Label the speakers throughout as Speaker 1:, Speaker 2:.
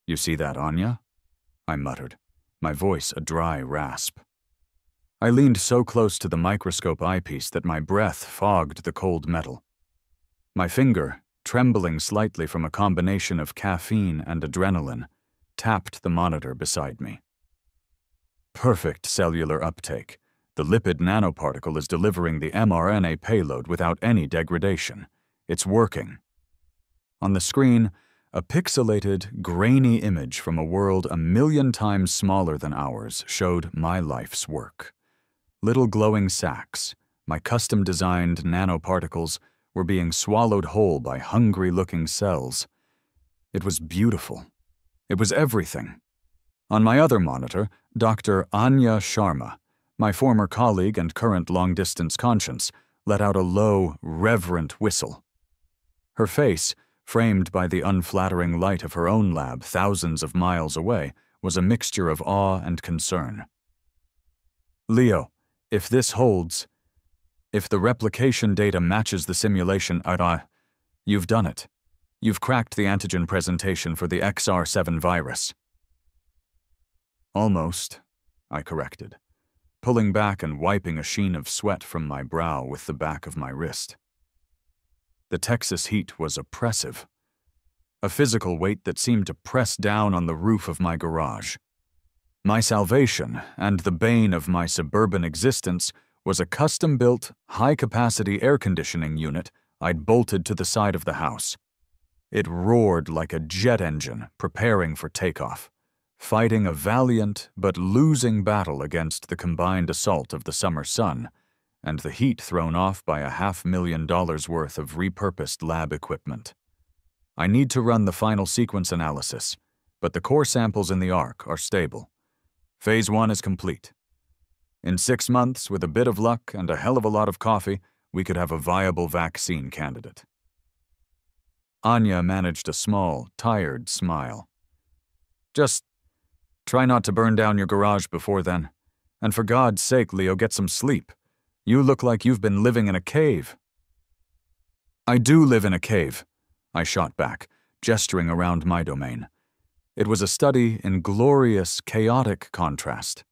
Speaker 1: "You see that, Anya?" I muttered, my voice a dry rasp. I leaned so close to the microscope eyepiece that my breath fogged the cold metal. My finger, trembling slightly from a combination of caffeine and adrenaline, tapped the monitor beside me. Perfect cellular uptake. The lipid nanoparticle is delivering the mRNA payload without any degradation. It's working. On the screen, a pixelated, grainy image from a world 1,000,000 times smaller than ours showed my life's work. Little glowing sacs, my custom-designed nanoparticles, were being swallowed whole by hungry-looking cells. It was beautiful. It was everything. On my other monitor, Dr. Anya Sharma, my former colleague and current long-distance conscience, let out a low, reverent whistle. Her face, framed by the unflattering light of her own lab thousands of miles away, was a mixture of awe and concern. "Leo, if this holds, if the replication data matches the simulation, you've done it. You've cracked the antigen presentation for the XR7 virus." "Almost," I corrected, pulling back and wiping a sheen of sweat from my brow with the back of my wrist. The Texas heat was oppressive, a physical weight that seemed to press down on the roof of my garage. My salvation, and the bane of my suburban existence, was a custom-built, high-capacity air conditioning unit I'd bolted to the side of the house. It roared like a jet engine preparing for takeoff, fighting a valiant but losing battle against the combined assault of the summer sun and the heat thrown off by $500,000 worth of repurposed lab equipment. I need to run the final sequence analysis, but the core samples in the ARC are stable. Phase 1 is complete. In 6 months, with a bit of luck and a hell of a lot of coffee, we could have a viable vaccine candidate. Anya managed a small, tired smile. "Just try not to burn down your garage before then. And for God's sake, Leo, get some sleep. You look like you've been living in a cave." "I do live in a cave," I shot back, gesturing around my domain. It was a study in glorious, chaotic contrast.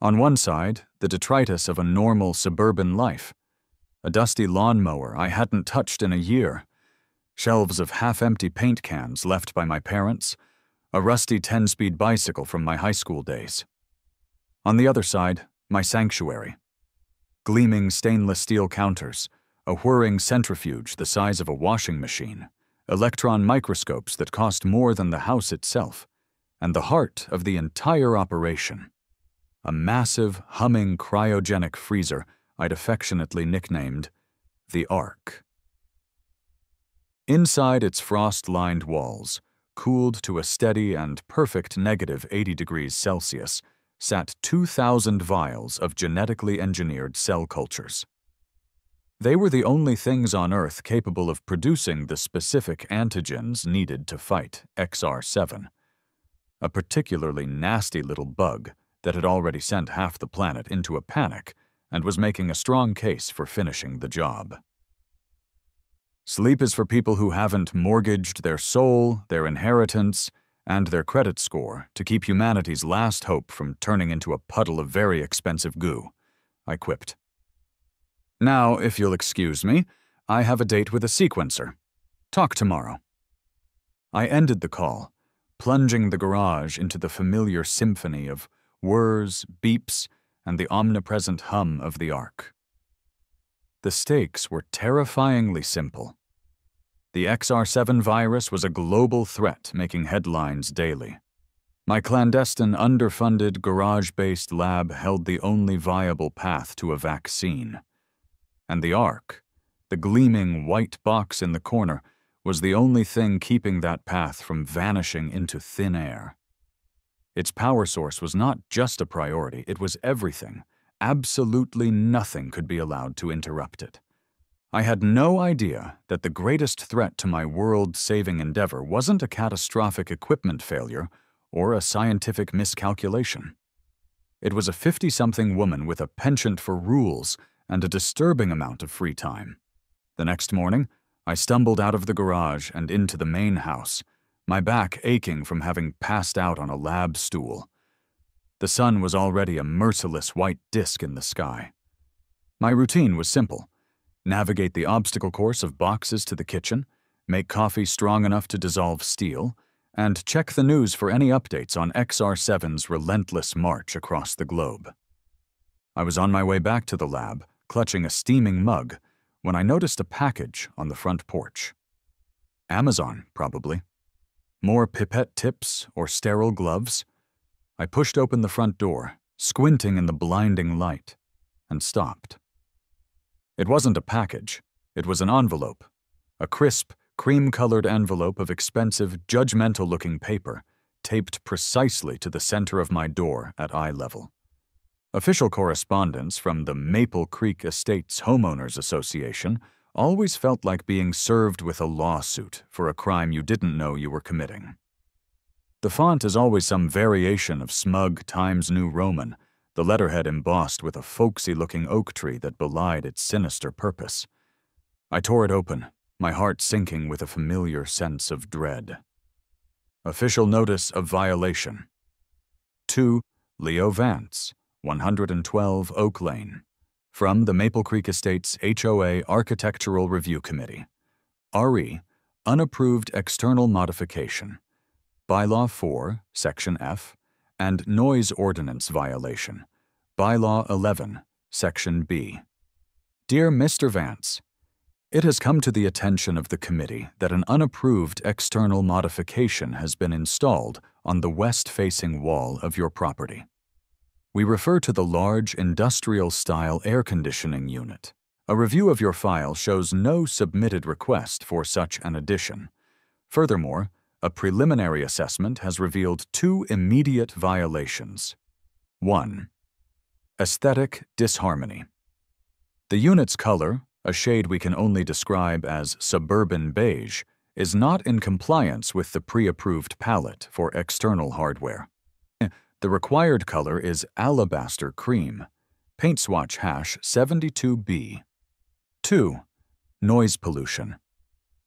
Speaker 1: On one side, the detritus of a normal suburban life. A dusty lawnmower I hadn't touched in a year. Shelves of half-empty paint cans left by my parents. A rusty 10-speed bicycle from my high school days. On the other side, my sanctuary. Gleaming stainless steel counters, a whirring centrifuge the size of a washing machine, electron microscopes that cost more than the house itself, and the heart of the entire operation. A massive, humming cryogenic freezer I'd affectionately nicknamed the Ark. Inside its frost-lined walls, cooled to a steady and perfect -80°C, sat 2,000 vials of genetically engineered cell cultures. They were the only things on Earth capable of producing the specific antigens needed to fight XR7, a particularly nasty little bug that had already sent half the planet into a panic and was making a strong case for finishing the job. Sleep is for people who haven't mortgaged their soul, their inheritance, and their credit score to keep humanity's last hope from turning into a puddle of very expensive goo, I quipped. "Now, if you'll excuse me, I have a date with a sequencer. Talk tomorrow." I ended the call, plunging the garage into the familiar symphony of whirs, beeps, and the omnipresent hum of the Ark. The stakes were terrifyingly simple. The XR7 virus was a global threat making headlines daily. My clandestine, underfunded, garage-based lab held the only viable path to a vaccine. And the Ark, the gleaming white box in the corner, was the only thing keeping that path from vanishing into thin air. Its power source was not just a priority, it was everything. Absolutely nothing could be allowed to interrupt it. I had no idea that the greatest threat to my world-saving endeavor wasn't a catastrophic equipment failure or a scientific miscalculation. It was a 50-something woman with a penchant for rules and a disturbing amount of free time. The next morning, I stumbled out of the garage and into the main house, my back aching from having passed out on a lab stool. The sun was already a merciless white disk in the sky. My routine was simple: navigate the obstacle course of boxes to the kitchen, make coffee strong enough to dissolve steel, and check the news for any updates on XR7's relentless march across the globe. I was on my way back to the lab, clutching a steaming mug, when I noticed a package on the front porch. Amazon, probably. More pipette tips or sterile gloves. I pushed open the front door, squinting in the blinding light, and stopped. It wasn't a package. It was an envelope. A crisp, cream-colored envelope of expensive, judgmental-looking paper, taped precisely to the center of my door at eye level. Official correspondence from the Maple Creek Estates Homeowners Association always felt like being served with a lawsuit for a crime you didn't know you were committing. The font is always some variation of smug Times New Roman, the letterhead embossed with a folksy-looking oak tree that belied its sinister purpose. I tore it open, my heart sinking with a familiar sense of dread. Official notice of violation. To Leo Vance, 112 Oak Lane. From the Maple Creek Estates HOA Architectural Review Committee. RE, unapproved external modification. Bylaw 4, Section F, and noise ordinance violation. Bylaw 11, Section B. Dear Mr. Vance, it has come to the attention of the committee that an unapproved external modification has been installed on the west-facing wall of your property. We refer to the large industrial-style air conditioning unit. A review of your file shows no submitted request for such an addition. Furthermore, a preliminary assessment has revealed 2 immediate violations. 1. Aesthetic disharmony. The unit's color, a shade we can only describe as suburban beige, is not in compliance with the pre-approved palette for external hardware. The required color is alabaster cream. Paint swatch hash 72B. 2. Noise pollution.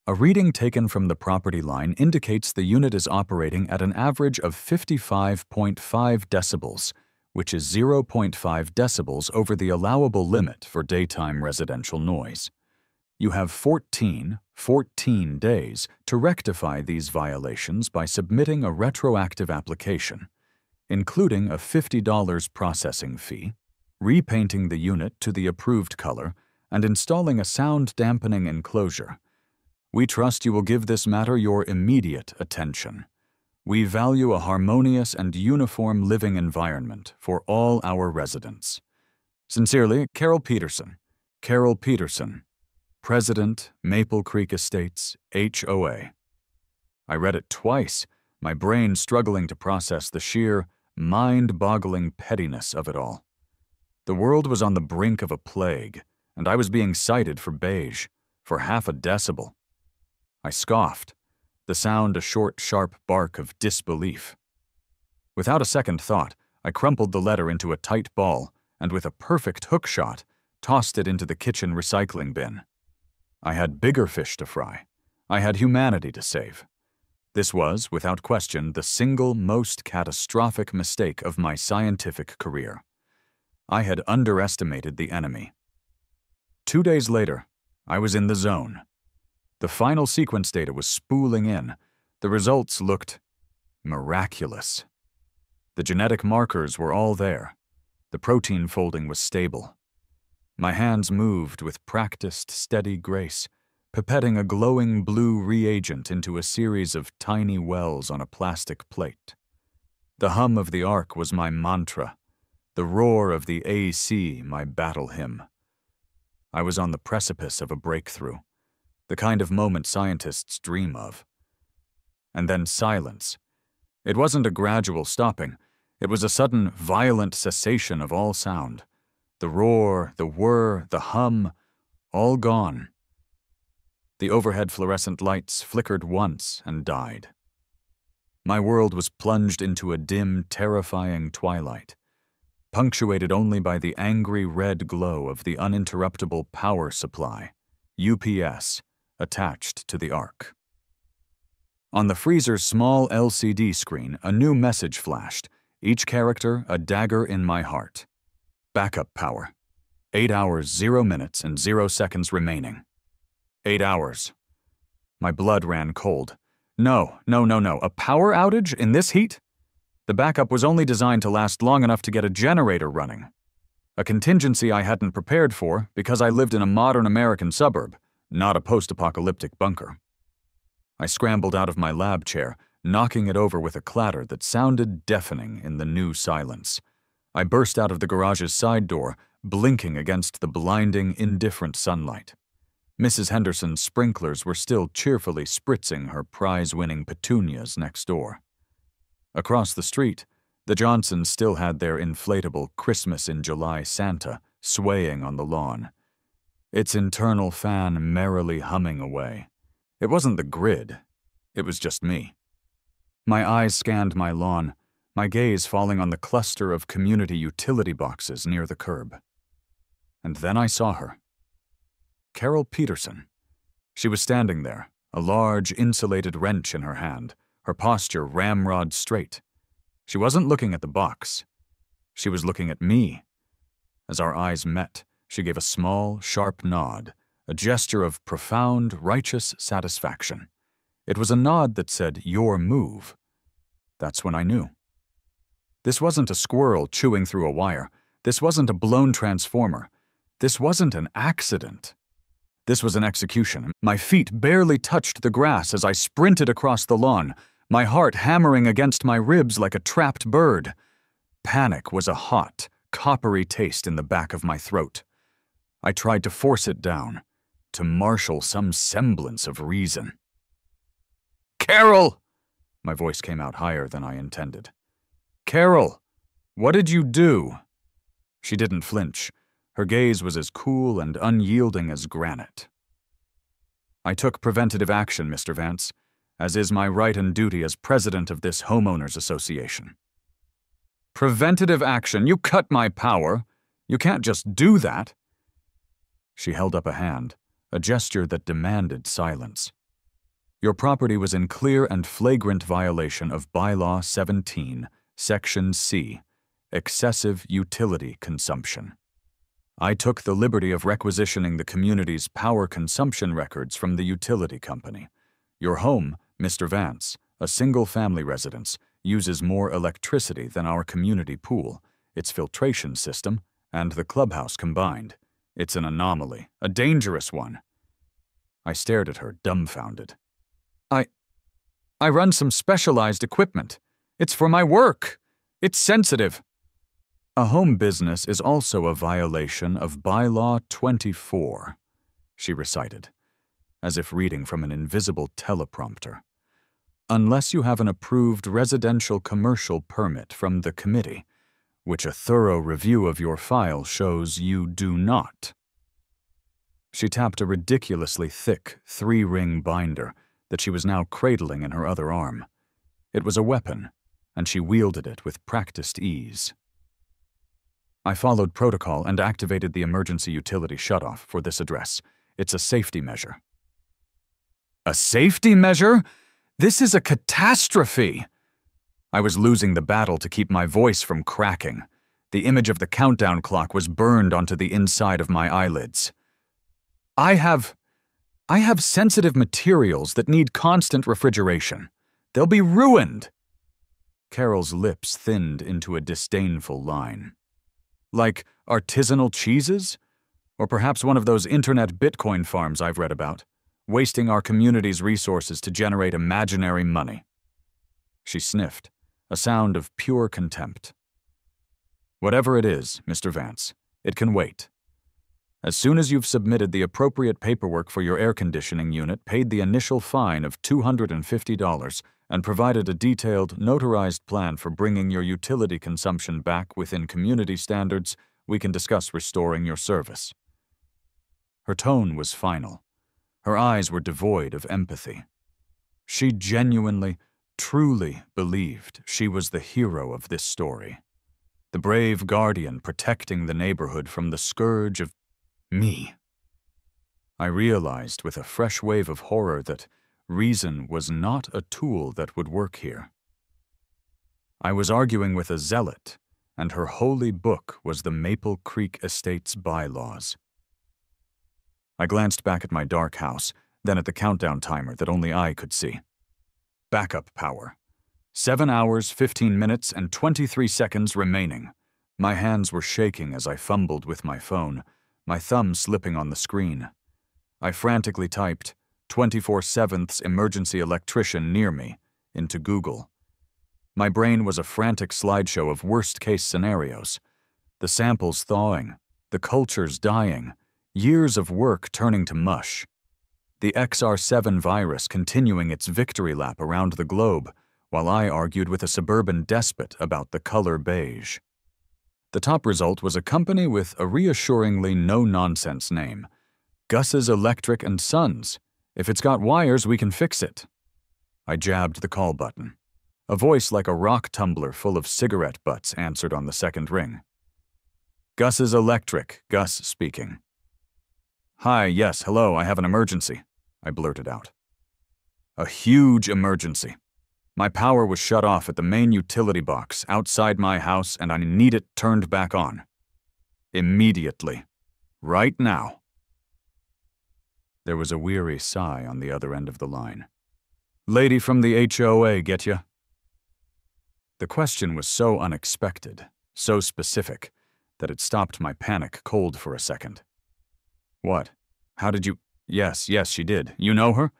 Speaker 1: A reading taken from the property line indicates the unit is operating at an average of 55.5 decibels, which is 0.5 decibels over the allowable limit for daytime residential noise. You have 14 days to rectify these violations by submitting a retroactive application, including a $50 processing fee, repainting the unit to the approved color, and installing a sound-dampening enclosure. We trust you will give this matter your immediate attention. We value a harmonious and uniform living environment for all our residents. Sincerely, Carol Peterson. Carol Peterson, President, Maple Creek Estates, HOA. I read it twice, my brain struggling to process the sheer, mind-boggling pettiness of it all. The world was on the brink of a plague, and I was being cited for beige, for half a decibel. I scoffed, the sound a short, sharp bark of disbelief. Without a second thought, I crumpled the letter into a tight ball and with a perfect hook shot, tossed it into the kitchen recycling bin. I had bigger fish to fry. I had humanity to save. This was, without question, the single most catastrophic mistake of my scientific career. I had underestimated the enemy. 2 days later, I was in the zone. The final sequence data was spooling in. The results looked miraculous. The genetic markers were all there. The protein folding was stable. My hands moved with practiced, steady grace, pipetting a glowing blue reagent into a series of tiny wells on a plastic plate. The hum of the arc was my mantra, the roar of the AC my battle hymn. I was on the precipice of a breakthrough, the kind of moment scientists dream of. And then silence. It wasn't a gradual stopping. It was a sudden, violent cessation of all sound. The roar, the whir, the hum, all gone. The overhead fluorescent lights flickered once and died. My world was plunged into a dim, terrifying twilight, punctuated only by the angry red glow of the uninterruptible power supply, UPS, attached to the arc. On the freezer's small LCD screen, a new message flashed, each character a dagger in my heart. Backup power. 8 hours, 0 minutes, and 0 seconds remaining. 8 hours. My blood ran cold. No. A power outage in this heat? The backup was only designed to last long enough to get a generator running. A contingency I hadn't prepared for because I lived in a modern American suburb, not a post-apocalyptic bunker. I scrambled out of my lab chair, knocking it over with a clatter that sounded deafening in the new silence. I burst out of the garage's side door, blinking against the blinding, indifferent sunlight. Mrs. Henderson's sprinklers were still cheerfully spritzing her prize-winning petunias next door. Across the street, the Johnsons still had their inflatable Christmas in July Santa swaying on the lawn, its internal fan merrily humming away. It wasn't the grid, it was just me. My eyes scanned my lawn, my gaze falling on the cluster of community utility boxes near the curb. And then I saw her. Carol Peterson. She was standing there, a large insulated wrench in her hand, her posture ramrod straight. She wasn't looking at the box. She was looking at me. As our eyes met, she gave a small, sharp nod, a gesture of profound, righteous satisfaction. It was a nod that said, "Your move." That's when I knew. This wasn't a squirrel chewing through a wire. This wasn't a blown transformer. This wasn't an accident. This was an execution. My feet barely touched the grass as I sprinted across the lawn, my heart hammering against my ribs like a trapped bird. Panic was a hot, coppery taste in the back of my throat. I tried to force it down, to marshal some semblance of reason. "Carol!" My voice came out higher than I intended. "Carol, what did you do?" She didn't flinch. Her gaze was as cool and unyielding as granite. "I took preventative action, Mr. Vance, as is my right and duty as president of this homeowners association." "Preventative action? You cut my power. You can't just do that." She held up a hand, a gesture that demanded silence. "Your property was in clear and flagrant violation of Bylaw 17, Section C, excessive utility consumption. I took the liberty of requisitioning the community's power consumption records from the utility company. Your home, Mr. Vance, a single-family residence, uses more electricity than our community pool, its filtration system, and the clubhouse combined. It's an anomaly, a dangerous one." I stared at her, dumbfounded. I run some specialized equipment. It's for my work. It's sensitive." "A home business is also a violation of Bylaw 24, she recited, as if reading from an invisible teleprompter. "Unless you have an approved residential commercial permit from the committee, which a thorough review of your file shows you do not." She tapped a ridiculously thick 3-ring binder that she was now cradling in her other arm. It was a weapon, and she wielded it with practiced ease. I followed protocol and activated the emergency utility shutoff for this address. It's a safety measure. "A safety measure? This is a catastrophe!" I was losing the battle to keep my voice from cracking. The image of the countdown clock was burned onto the inside of my eyelids. I have sensitive materials that need constant refrigeration. They'll be ruined." Carol's lips thinned into a disdainful line. "Like artisanal cheeses? Or perhaps one of those internet Bitcoin farms I've read about, wasting our community's resources to generate imaginary money." She sniffed, a sound of pure contempt. "Whatever it is, Mr. Vance, it can wait. As soon as you've submitted the appropriate paperwork for your air conditioning unit, paid the initial fine of $250, and provided a detailed, notarized plan for bringing your utility consumption back within community standards, we can discuss restoring your service." Her tone was final. Her eyes were devoid of empathy. She genuinely, truly believed she was the hero of this story, the brave guardian protecting the neighborhood from the scourge of me. I realized with a fresh wave of horror that, reason was not a tool that would work here. I was arguing with a zealot, and her holy book was the Maple Creek Estate's bylaws. I glanced back at my dark house, then at the countdown timer that only I could see. Backup power. 7 hours, 15 minutes, and 23 seconds remaining. My hands were shaking as I fumbled with my phone, my thumb slipping on the screen. I frantically typed 24/7 emergency electrician near me into Google. My brain was a frantic slideshow of worst-case scenarios. The samples thawing, the cultures dying, years of work turning to mush. The XR7 virus continuing its victory lap around the globe, while I argued with a suburban despot about the color beige. The top result was a company with a reassuringly no-nonsense name. Gus's Electric & Sons. If it's got wires, we can fix it. I jabbed the call button. A voice like a rock tumbler full of cigarette butts answered on the second ring. Gus's Electric, Gus speaking. Hi, yes, hello, I have an emergency, I blurted out. A huge emergency. My power was shut off at the main utility box outside my house and I need it turned back on. Immediately. Right now. There was a weary sigh on the other end of the line. Lady from the HOA, get ya? The question was so unexpected, so specific, that it stopped my panic cold for a second. What? How did you— Yes, she did. You know her?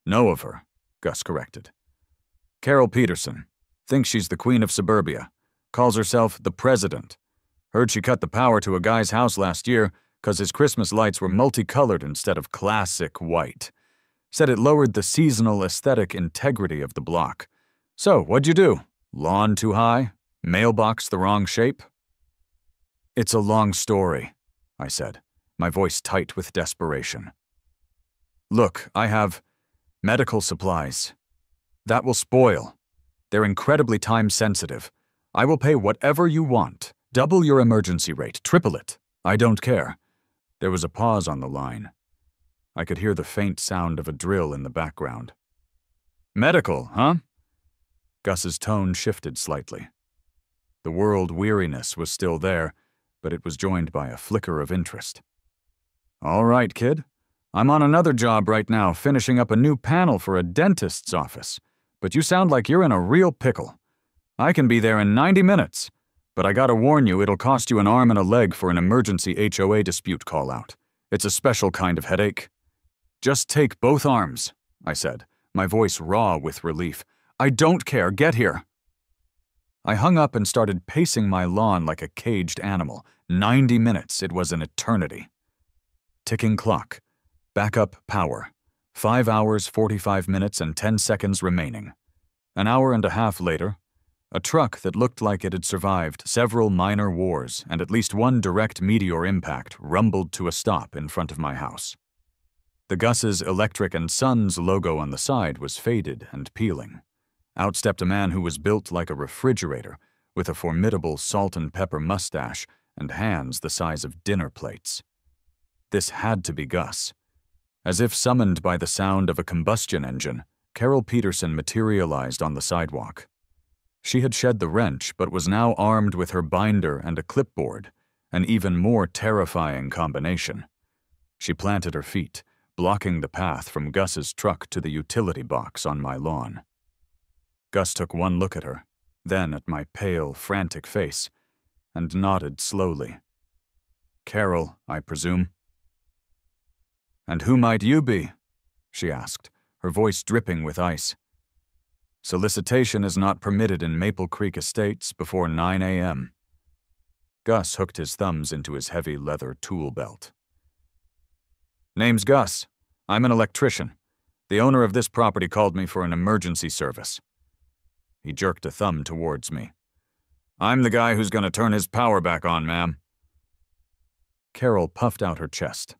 Speaker 1: Know of her, Gus corrected. Carol Peterson. Thinks she's the queen of suburbia. Calls herself the president. Heard she cut the power to a guy's house last year 'cause his Christmas lights were multicolored instead of classic white. Said it lowered the seasonal aesthetic integrity of the block. So, what'd you do? Lawn too high? Mailbox the wrong shape? It's a long story, I said, my voice tight with desperation. Look, I have medical supplies. That will spoil. They're incredibly time-sensitive. I will pay whatever you want. Double your emergency rate, triple it. I don't care. There was a pause on the line. I could hear the faint sound of a drill in the background. Medical, huh? Gus's tone shifted slightly. The world weariness was still there, but it was joined by a flicker of interest. All right, kid. I'm on another job right now, finishing up a new panel for a dentist's office. But you sound like you're in a real pickle. I can be there in 90 minutes. But I gotta warn you, it'll cost you an arm and a leg for an emergency HOA dispute call-out. It's a special kind of headache. Just take both arms, I said, my voice raw with relief. I don't care, get here. I hung up and started pacing my lawn like a caged animal. 90 minutes, it was an eternity. Ticking clock. Backup power. 5 hours, 45 minutes, and 10 seconds remaining. An hour and a half later, a truck that looked like it had survived several minor wars and at least one direct meteor impact rumbled to a stop in front of my house. The Gus's Electric & Sons logo on the side was faded and peeling. Out stepped a man who was built like a refrigerator, with a formidable salt and pepper mustache and hands the size of dinner plates. This had to be Gus. As if summoned by the sound of a combustion engine, Carol Peterson materialized on the sidewalk. She had shed the wrench, but was now armed with her binder and a clipboard, an even more terrifying combination. She planted her feet, blocking the path from Gus's truck to the utility box on my lawn. Gus took one look at her, then at my pale, frantic face, and nodded slowly. Carol, I presume. And who might you be? She asked, her voice dripping with ice. Solicitation is not permitted in Maple Creek Estates before 9 a.m. Gus hooked his thumbs into his heavy leather tool belt. Name's Gus. I'm an electrician. The owner of this property called me for an emergency service. He jerked a thumb towards me. I'm the guy who's going to turn his power back on, ma'am. Carol puffed out her chest.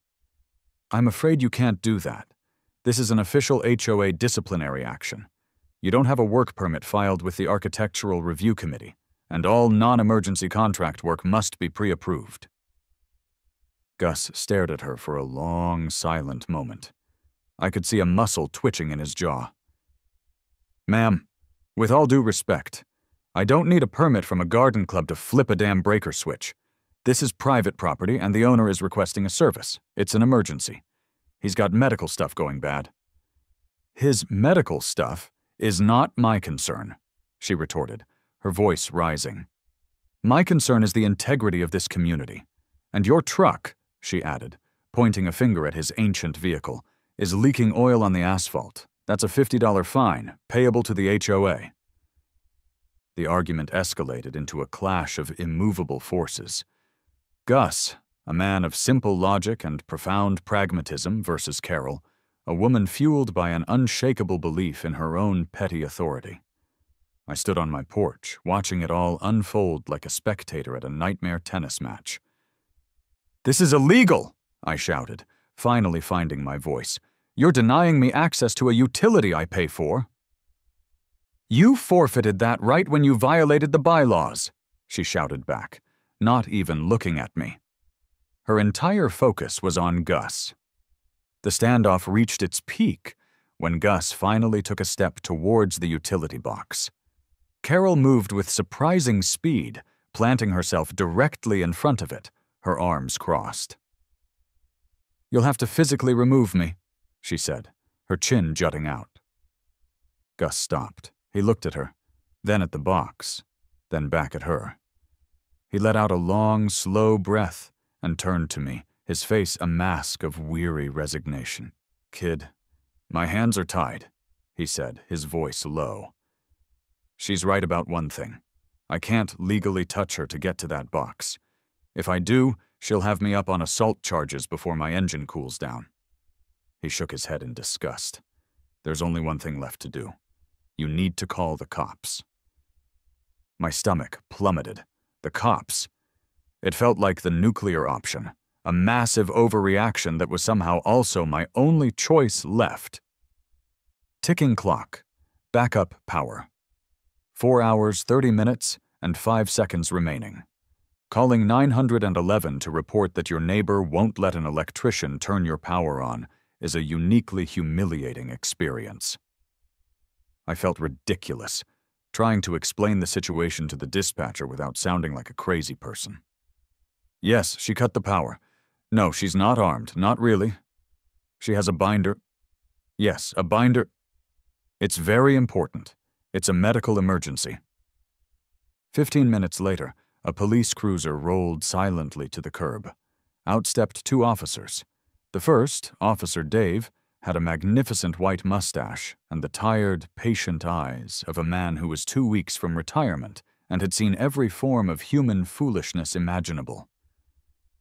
Speaker 1: I'm afraid you can't do that. This is an official HOA disciplinary action. You don't have a work permit filed with the Architectural Review Committee, and all non-emergency contract work must be pre-approved. Gus stared at her for a long, silent moment. I could see a muscle twitching in his jaw. "Ma'am, with all due respect, I don't need a permit from a garden club to flip a damn breaker switch. This is private property and the owner is requesting a service. It's an emergency. He's got medical stuff going bad." "His medical stuff is not my concern," she retorted, her voice rising. "My concern is the integrity of this community. And your truck," she added, pointing a finger at his ancient vehicle, "is leaking oil on the asphalt. That's a $50 fine, payable to the HOA." The argument escalated into a clash of immovable forces. Gus, a man of simple logic and profound pragmatism, versus Carol, a woman fueled by an unshakable belief in her own petty authority. I stood on my porch, watching it all unfold like a spectator at a nightmare tennis match. "This is illegal!" I shouted, finally finding my voice. "You're denying me access to a utility I pay for." "You forfeited that right when you violated the bylaws," she shouted back, not even looking at me. Her entire focus was on Gus. The standoff reached its peak when Gus finally took a step towards the utility box. Carol moved with surprising speed, planting herself directly in front of it, her arms crossed. "You'll have to physically remove me," she said, her chin jutting out. Gus stopped. He looked at her, then at the box, then back at her. He let out a long, slow breath and turned to me, his face a mask of weary resignation. "Kid, my hands are tied," he said, his voice low. "She's right about one thing. I can't legally touch her to get to that box. If I do, she'll have me up on assault charges before my engine cools down." He shook his head in disgust. "There's only one thing left to do. You need to call the cops." My stomach plummeted. The cops. It felt like the nuclear option, a massive overreaction that was somehow also my only choice left. Ticking clock. Backup power. 4 hours, 30 minutes, and 5 seconds remaining. Calling 911 to report that your neighbor won't let an electrician turn your power on is a uniquely humiliating experience. I felt ridiculous, trying to explain the situation to the dispatcher without sounding like a crazy person. "Yes, she cut the power. No, she's not armed, not really. She has a binder. Yes, a binder. It's very important. It's a medical emergency." 15 minutes later, a police cruiser rolled silently to the curb. Out stepped 2 officers. The first, Officer Dave, had a magnificent white mustache and the tired, patient eyes of a man who was 2 weeks from retirement and had seen every form of human foolishness imaginable.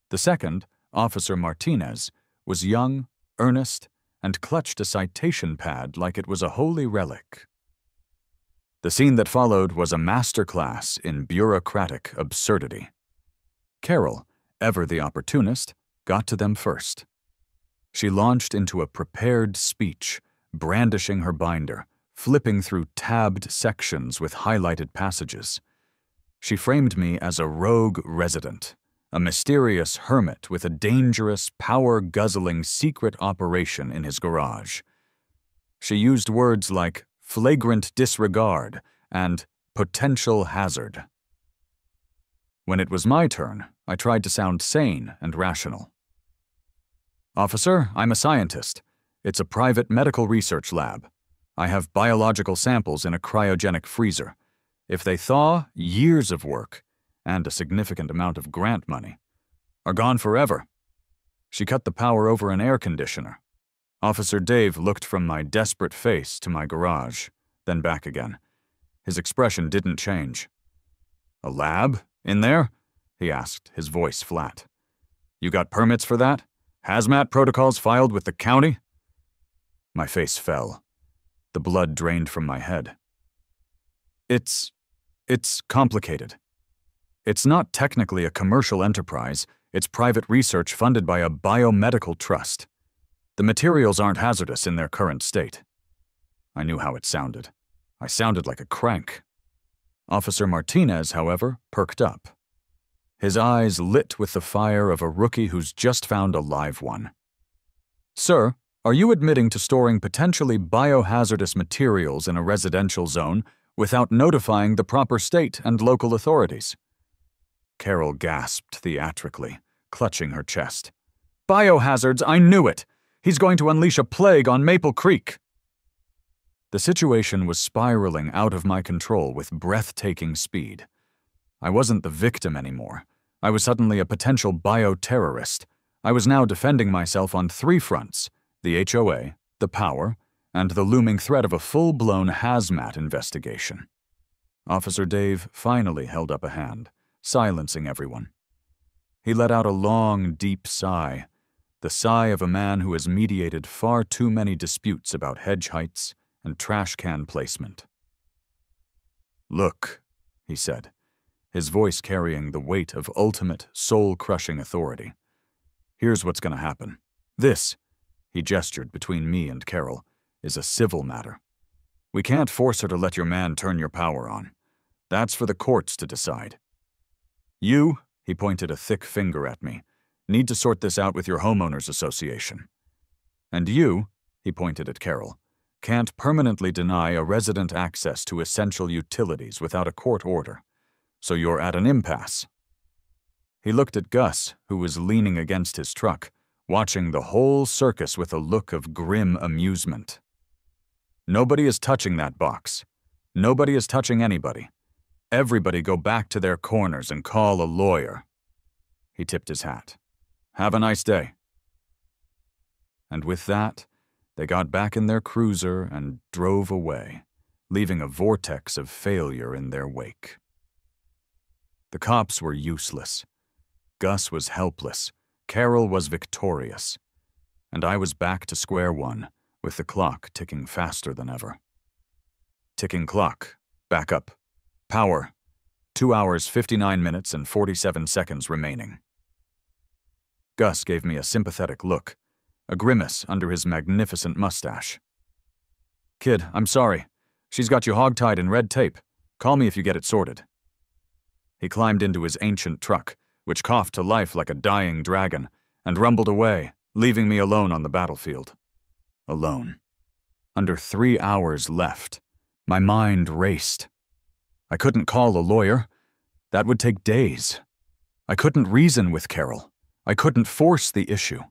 Speaker 1: The second, Officer Martinez, was young, earnest, and clutched a citation pad like it was a holy relic. The scene that followed was a masterclass in bureaucratic absurdity. Carol, ever the opportunist, got to them first. She launched into a prepared speech, brandishing her binder, flipping through tabbed sections with highlighted passages. She framed me as a rogue resident, a mysterious hermit with a dangerous, power-guzzling secret operation in his garage. She used words like flagrant disregard and potential hazard. When it was my turn, I tried to sound sane and rational. "Officer, I'm a scientist. It's a private medical research lab. I have biological samples in a cryogenic freezer. If they thaw, years of work, and a significant amount of grant money, are gone forever." She cut the power over an air conditioner. Officer Dave looked from my desperate face to my garage, then back again. His expression didn't change. "A lab? In there?" he asked, his voice flat. "You got permits for that? Hazmat protocols filed with the county?" My face fell. The blood drained from my head. It's complicated. It's not technically a commercial enterprise. It's private research funded by a biomedical trust. The materials aren't hazardous in their current state." I knew how it sounded. I sounded like a crank. Officer Martinez, however, perked up. His eyes lit with the fire of a rookie who's just found a live one. "Sir," Are you admitting to storing potentially biohazardous materials in a residential zone without notifying the proper state and local authorities?" Carol gasped theatrically, clutching her chest. "Biohazards, I knew it! He's going to unleash a plague on Maple Creek!" The situation was spiraling out of my control with breathtaking speed. I wasn't the victim anymore. I was suddenly a potential bioterrorist. I was now defending myself on 3 fronts: the HOA, the power, and the looming threat of a full-blown hazmat investigation. Officer Dave finally held up a hand, silencing everyone. He let out a long, deep sigh, the sigh of a man who has mediated far too many disputes about hedge heights and trash can placement. "Look," he said, his voice carrying the weight of ultimate, soul-crushing authority. "Here's what's going to happen. This," he gestured between me and Carol, "is a civil matter. We can't force her to let your man turn your power on. That's for the courts to decide. You," he pointed a thick finger at me, "need to sort this out with your homeowners association. And you," he pointed at Carol, "can't permanently deny a resident access to essential utilities without a court order. So you're at an impasse." He looked at Gus, who was leaning against his truck, watching the whole circus with a look of grim amusement. "Nobody is touching that box. Nobody is touching anybody. Everybody go back to their corners and call a lawyer." He tipped his hat. "Have a nice day." And with that, they got back in their cruiser and drove away, leaving a vortex of failure in their wake. The cops were useless. Gus was helpless. Carol was victorious. And I was back to square one, with the clock ticking faster than ever. Ticking clock. Back up. Power. 2 hours, 59 minutes, and 47 seconds remaining. Gus gave me a sympathetic look, a grimace under his magnificent mustache. "Kid, I'm sorry. She's got you hogtied in red tape. Call me if you get it sorted." He climbed into his ancient truck, which coughed to life like a dying dragon, and rumbled away, leaving me alone on the battlefield. Alone. Under 3 hours left. My mind raced. I couldn't call a lawyer. That would take days. I couldn't reason with Carol. I couldn't force the issue.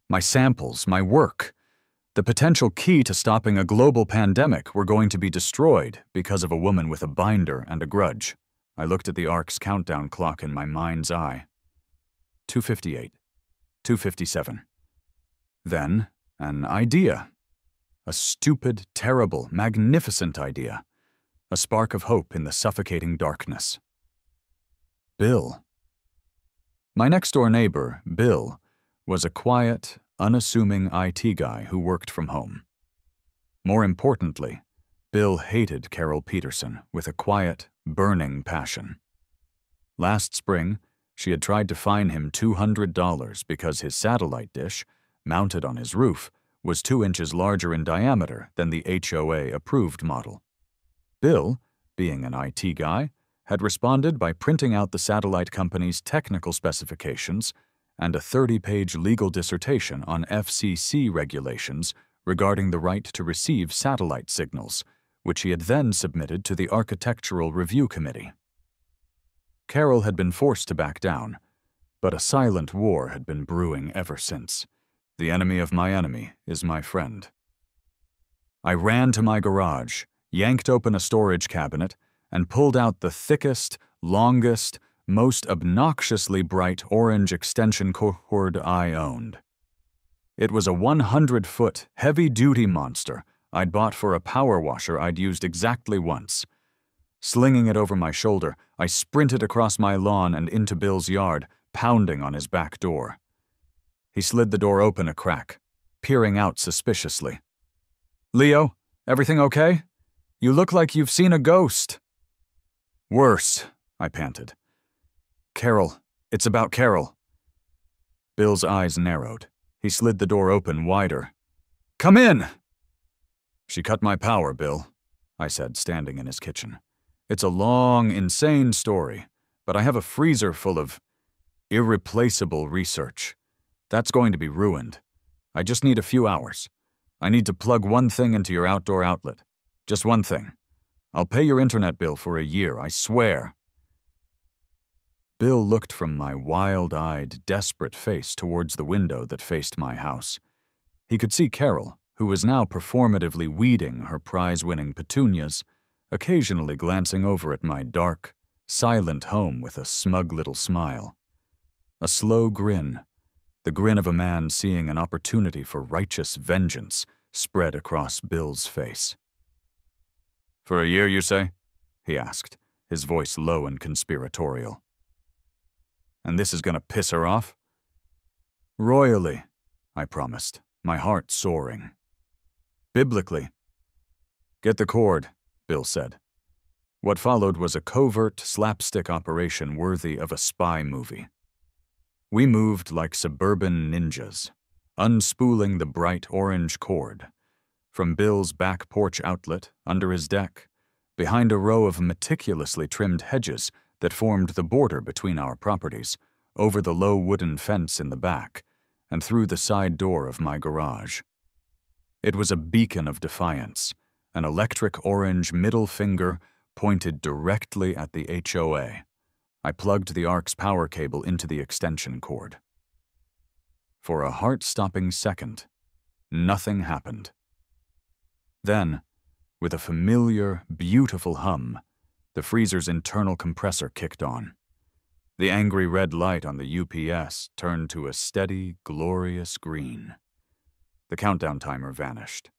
Speaker 1: My samples, my work, the potential key to stopping a global pandemic were going to be destroyed because of a woman with a binder and a grudge. I looked at the Ark's countdown clock in my mind's eye. 2:58. 2:57. Then, an idea. A stupid, terrible, magnificent idea. A spark of hope in the suffocating darkness. Bill. My next-door neighbor, Bill, was a quiet, unassuming IT guy who worked from home. More importantly, Bill hated Carol Peterson with a quiet, burning passion. Last spring, she had tried to fine him $200 because his satellite dish, mounted on his roof, was 2 inches larger in diameter than the HOA-approved model. Bill, being an IT guy, had responded by printing out the satellite company's technical specifications and a 30-page legal dissertation on FCC regulations regarding the right to receive satellite signals, which he had then submitted to the Architectural Review Committee. Carol had been forced to back down, but a silent war had been brewing ever since. The enemy of my enemy is my friend. I ran to my garage, yanked open a storage cabinet, and pulled out the thickest, longest, most obnoxiously bright orange extension cord I owned. It was a 100-foot, heavy-duty monster I'd bought for a power washer I'd used exactly once. Slinging it over my shoulder, I sprinted across my lawn and into Bill's yard, pounding on his back door. He slid the door open a crack, peering out suspiciously. "Leo, everything okay? You look like you've seen a ghost." "Worse," I panted. "Carol, it's about Carol." Bill's eyes narrowed. He slid the door open wider. "Come in!" "She cut my power, Bill," I said, standing in his kitchen. "It's a long, insane story, but I have a freezer full of irreplaceable research. That's going to be ruined. I just need a few hours. I need to plug one thing into your outdoor outlet. Just one thing. I'll pay your internet bill for a year, I swear." Bill looked from my wild-eyed, desperate face towards the window that faced my house. He could see Carol, who was now performatively weeding her prize-winning petunias, occasionally glancing over at my dark, silent home with a smug little smile. A slow grin, the grin of a man seeing an opportunity for righteous vengeance, spread across Bill's face. "For a year, you say?" he asked, his voice low and conspiratorial. "And this is gonna piss her off?" "Royally," I promised, my heart soaring. "Biblically." "Get the cord," Bill said. What followed was a covert slapstick operation worthy of a spy movie. We moved like suburban ninjas, unspooling the bright orange cord, from Bill's back porch outlet, under his deck, behind a row of meticulously trimmed hedges that formed the border between our properties, over the low wooden fence in the back, and through the side door of my garage. It was a beacon of defiance, an electric orange middle finger pointed directly at the HOA. I plugged the ARC's power cable into the extension cord. For a heart-stopping second, nothing happened. Then, with a familiar, beautiful hum, the freezer's internal compressor kicked on. The angry red light on the UPS turned to a steady, glorious green. The countdown timer vanished.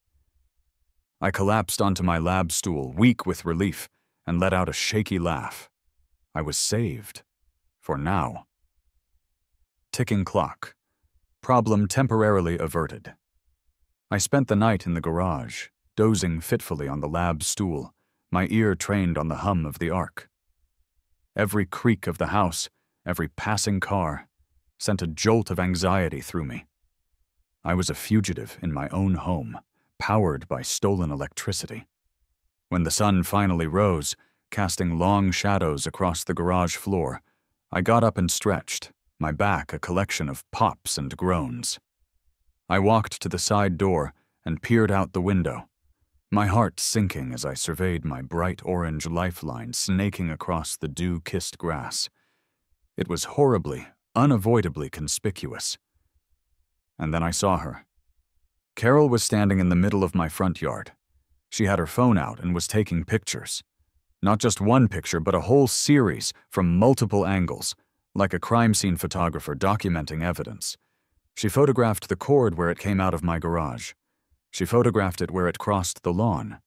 Speaker 1: I collapsed onto my lab stool, weak with relief, and let out a shaky laugh. I was saved. For now. Ticking clock. Problem temporarily averted. I spent the night in the garage, dozing fitfully on the lab stool, my ear trained on the hum of the ARC. Every creak of the house, every passing car, sent a jolt of anxiety through me. I was a fugitive in my own home, powered by stolen electricity. When the sun finally rose, casting long shadows across the garage floor, I got up and stretched, my back a collection of pops and groans. I walked to the side door and peered out the window, my heart sinking as I surveyed my bright orange lifeline snaking across the dew-kissed grass. It was horribly, unavoidably conspicuous. And then I saw her. Carol was standing in the middle of my front yard. She had her phone out and was taking pictures. Not just one picture, but a whole series from multiple angles, like a crime scene photographer documenting evidence. She photographed the cord where it came out of my garage. She photographed it where it crossed the lawn.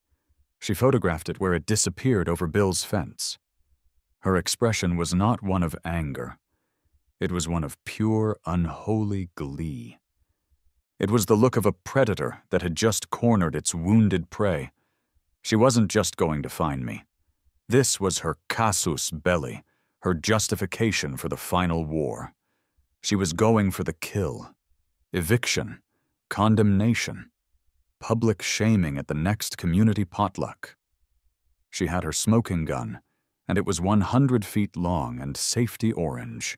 Speaker 1: She photographed it where it disappeared over Bill's fence. Her expression was not one of anger. It was one of pure, unholy glee. It was the look of a predator that had just cornered its wounded prey. She wasn't just going to find me. This was her casus belli, her justification for the final war. She was going for the kill, eviction, condemnation, public shaming at the next community potluck. She had her smoking gun, and it was 100 feet long and safety orange.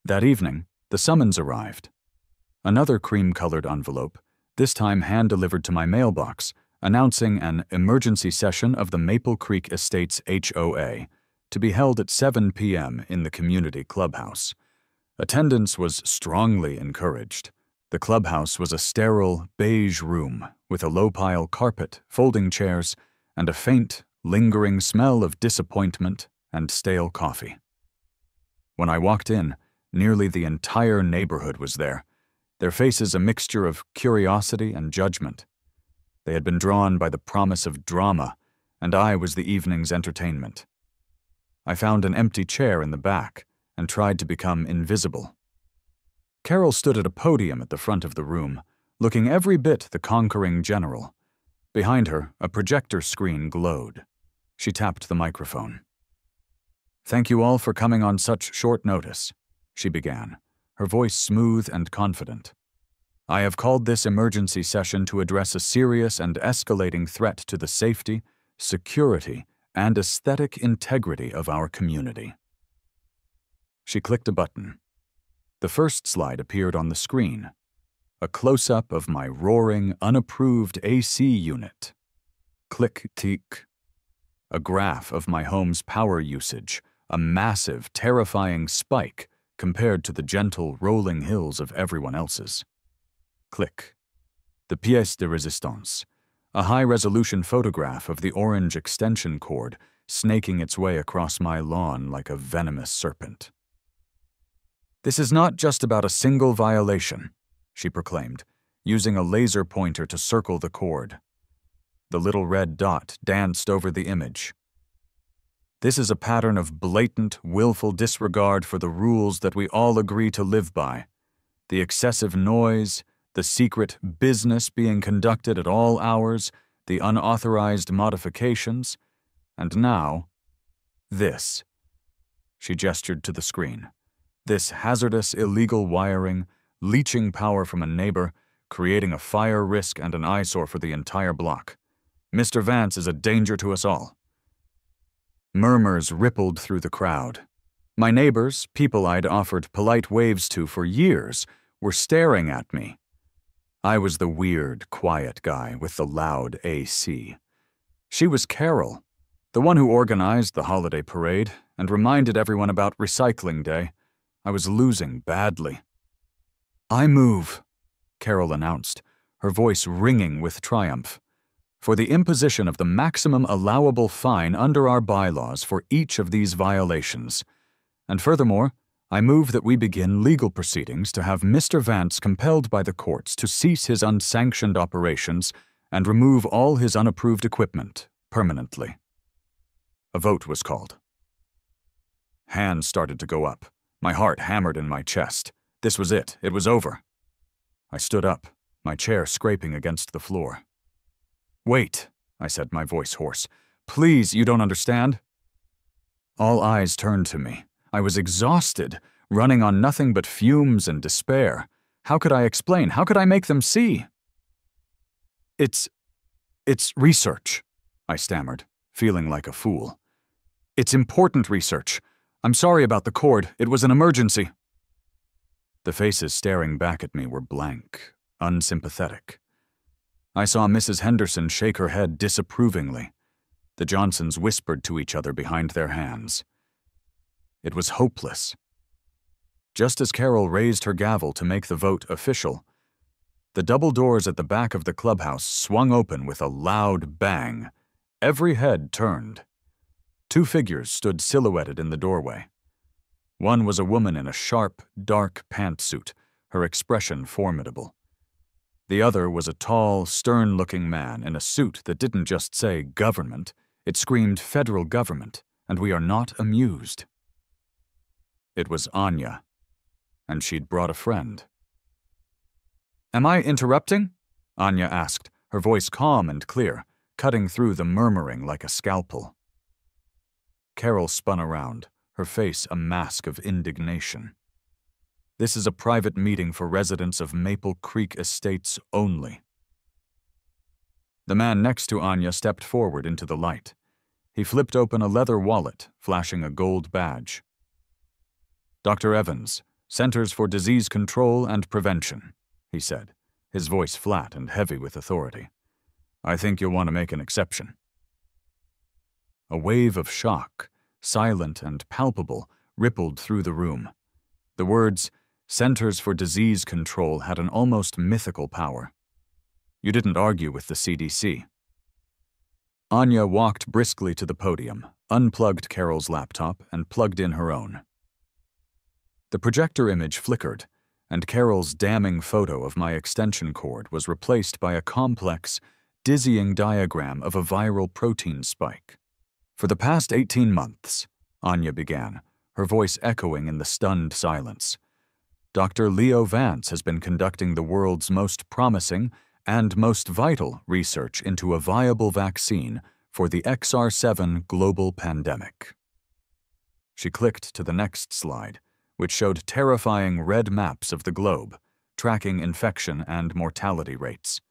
Speaker 1: That evening, the summons arrived. Another cream-colored envelope, this time hand-delivered to my mailbox, announcing an emergency session of the Maple Creek Estates HOA to be held at 7 p.m. in the community clubhouse. Attendance was strongly encouraged. The clubhouse was a sterile, beige room with a low-pile carpet, folding chairs, and a faint, lingering smell of disappointment and stale coffee. When I walked in, nearly the entire neighborhood was there, their faces a mixture of curiosity and judgment. They had been drawn by the promise of drama, and I was the evening's entertainment. I found an empty chair in the back and tried to become invisible. Carol stood at a podium at the front of the room, looking every bit the conquering general. Behind her, a projector screen glowed. She tapped the microphone. "Thank you all for coming on such short notice," she began, her voice smooth and confident. "I have called this emergency session to address a serious and escalating threat to the safety, security, and aesthetic integrity of our community." She clicked a button. The first slide appeared on the screen. a close-up of my roaring, unapproved AC unit. Click-tick. A graph of my home's power usage, a massive, terrifying spike compared to the gentle, rolling hills of everyone else's. Click. The pièce de résistance, a high-resolution photograph of the orange extension cord snaking its way across my lawn like a venomous serpent. "This is not just about a single violation," she proclaimed, using a laser pointer to circle the cord. The little red dot danced over the image. "This is a pattern of blatant, willful disregard for the rules that we all agree to live by. The excessive noise, the secret business being conducted at all hours, the unauthorized modifications, and now, this." She gestured to the screen. "This hazardous, illegal wiring, leaching power from a neighbor, creating a fire risk and an eyesore for the entire block. Mr. Vance is a danger to us all." Murmurs rippled through the crowd. My neighbors, people I'd offered polite waves to for years, were staring at me. I was the weird, quiet guy with the loud AC. She was Carol, the one who organized the holiday parade and reminded everyone about recycling day. I was losing badly. "I move," Carol announced, her voice ringing with triumph, "for the imposition of the maximum allowable fine under our bylaws for each of these violations. And furthermore, I move that we begin legal proceedings to have Mr. Vance compelled by the courts to cease his unsanctioned operations and remove all his unapproved equipment permanently." A vote was called. Hands started to go up. My heart hammered in my chest. This was it. It was over. I stood up, my chair scraping against the floor. "Wait," I said, my voice hoarse. "Please, you don't understand." All eyes turned to me. I was exhausted, running on nothing but fumes and despair. How could I explain? How could I make them see? It's research," I stammered, feeling like a fool. "It's important research. I'm sorry about the cord. It was an emergency." The faces staring back at me were blank, unsympathetic. I saw Mrs. Henderson shake her head disapprovingly. The Johnsons whispered to each other behind their hands. It was hopeless. Just as Carol raised her gavel to make the vote official, the double doors at the back of the clubhouse swung open with a loud bang. Every head turned. 2 figures stood silhouetted in the doorway. One was a woman in a sharp, dark pantsuit, her expression formidable. The other was a tall, stern-looking man in a suit that didn't just say government, it screamed federal government, and we are not amused. It was Anya, and she'd brought a friend. "Am I interrupting?" Anya asked, her voice calm and clear, cutting through the murmuring like a scalpel. Carol spun around, her face a mask of indignation. "This is a private meeting for residents of Maple Creek Estates only." The man next to Anya stepped forward into the light. He flipped open a leather wallet, flashing a gold badge. "Dr. Evans, Centers for Disease Control and Prevention," he said, his voice flat and heavy with authority. "I think you'll want to make an exception." A wave of shock, silent and palpable, rippled through the room. The words, Centers for Disease Control, had an almost mythical power. You didn't argue with the CDC. Anya walked briskly to the podium, unplugged Carol's laptop, and plugged in her own. The projector image flickered, and Carol's damning photo of my extension cord was replaced by a complex, dizzying diagram of a viral protein spike. "For the past 18 months, Anya began, her voice echoing in the stunned silence, Dr. Leo Vance has been conducting the world's most promising and most vital research into a viable vaccine for the XR7 global pandemic." She clicked to the next slide, which showed terrifying red maps of the globe, tracking infection and mortality rates.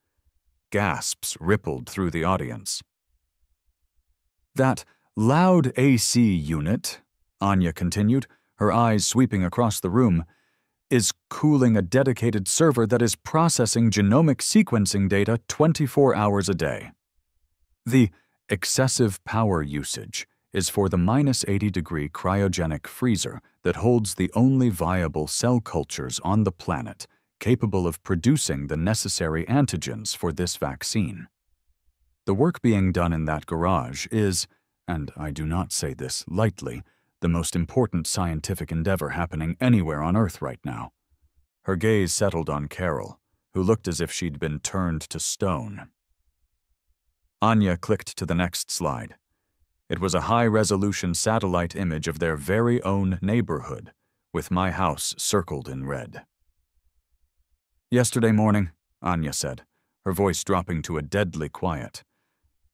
Speaker 1: Gasps rippled through the audience. "That loud AC unit," Anya continued, her eyes sweeping across the room, is cooling a dedicated server that is processing genomic sequencing data 24 hours a day. The excessive power usage is for the -80-degree cryogenic freezer that holds the only viable cell cultures on the planet capable of producing the necessary antigens for this vaccine. The work being done in that garage is, and I do not say this lightly, the most important scientific endeavor happening anywhere on Earth right now. Her gaze settled on Carol, who looked as if she'd been turned to stone. Anya clicked to the next slide. It was a high-resolution satellite image of their very own neighborhood, with my house circled in red. "Yesterday morning," Anya said, her voice dropping to a deadly quiet,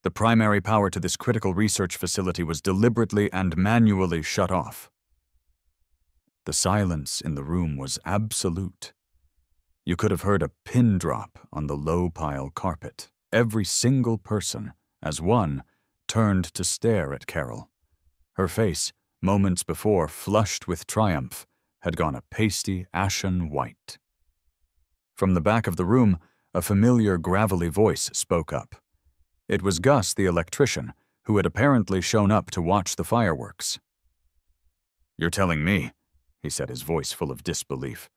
Speaker 1: "the primary power to this critical research facility was deliberately and manually shut off." The silence in the room was absolute. You could have heard a pin drop on the low-pile carpet. Every single person, as one, turned to stare at Carol. Her face, moments before flushed with triumph, had gone a pasty, ashen white. From the back of the room, a familiar gravelly voice spoke up. It was Gus, the electrician, who had apparently shown up to watch the fireworks. "You're telling me," he said, his voice full of disbelief,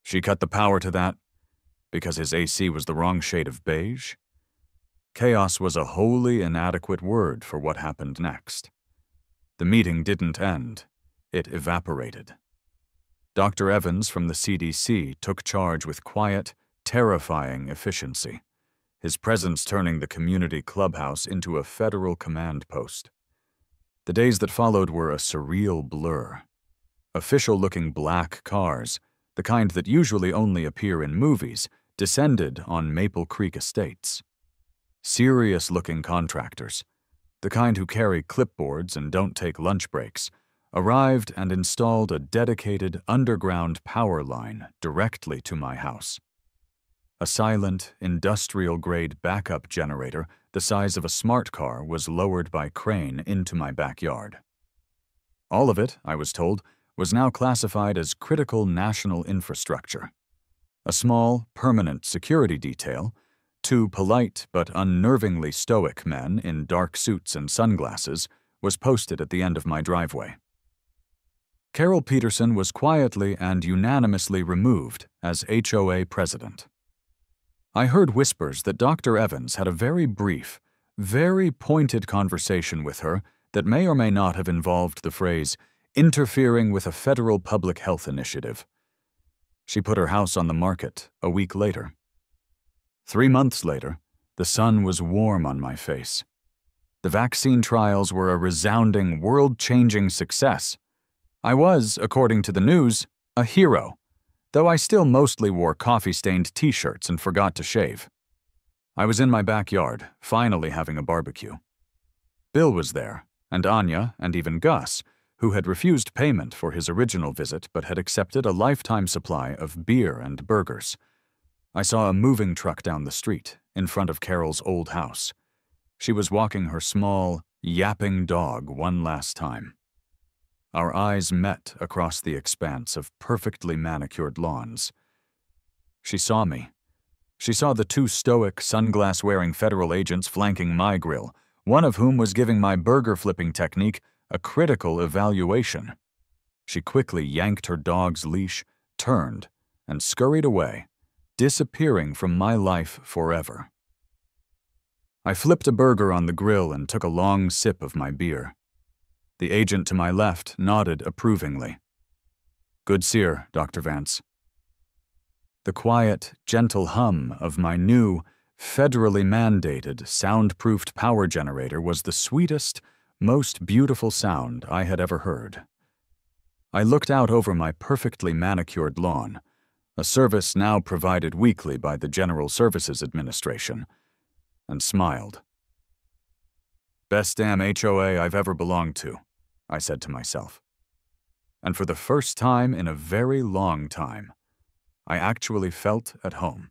Speaker 1: "she cut the power to that because his AC was the wrong shade of beige?" Chaos was a wholly inadequate word for what happened next. The meeting didn't end. It evaporated. Dr. Evans from the CDC took charge with quiet, terrifying efficiency, his presence turning the community clubhouse into a federal command post. The days that followed were a surreal blur. Official-looking black cars, the kind that usually only appear in movies, descended on Maple Creek Estates. Serious-looking contractors, the kind who carry clipboards and don't take lunch breaks, arrived and installed a dedicated underground power line directly to my house. A silent, industrial-grade backup generator the size of a smart car was lowered by crane into my backyard. All of it, I was told, was now classified as critical national infrastructure. A small, permanent security detail, two polite but unnervingly stoic men in dark suits and sunglasses, was posted at the end of my driveway. Carol Peterson was quietly and unanimously removed as HOA president. I heard whispers that Dr. Evans had a very brief, very pointed conversation with her that may or may not have involved the phrase, interfering with a federal public health initiative. She put her house on the market a week later. 3 months later, the sun was warm on my face. The vaccine trials were a resounding, world-changing success. I was, according to the news, a hero, though I still mostly wore coffee-stained t-shirts and forgot to shave. I was in my backyard, finally having a barbecue. Bill was there, and Anya, and even Gus, who had refused payment for his original visit but had accepted a lifetime supply of beer and burgers. I saw a moving truck down the street, in front of Carol's old house. She was walking her small, yapping dog one last time. Our eyes met across the expanse of perfectly manicured lawns. She saw me. She saw the two stoic, sunglass-wearing federal agents flanking my grill, one of whom was giving my burger-flipping technique a critical evaluation. She quickly yanked her dog's leash, turned, and scurried away, disappearing from my life forever. I flipped a burger on the grill and took a long sip of my beer. The agent to my left nodded approvingly. "Good sear, Dr. Vance." The quiet, gentle hum of my new, federally mandated, soundproofed power generator was the sweetest, most beautiful sound I had ever heard. I looked out over my perfectly manicured lawn, a service now provided weekly by the General Services Administration, and smiled. "Best damn HOA I've ever belonged to," I said to myself. And for the first time in a very long time, I actually felt at home.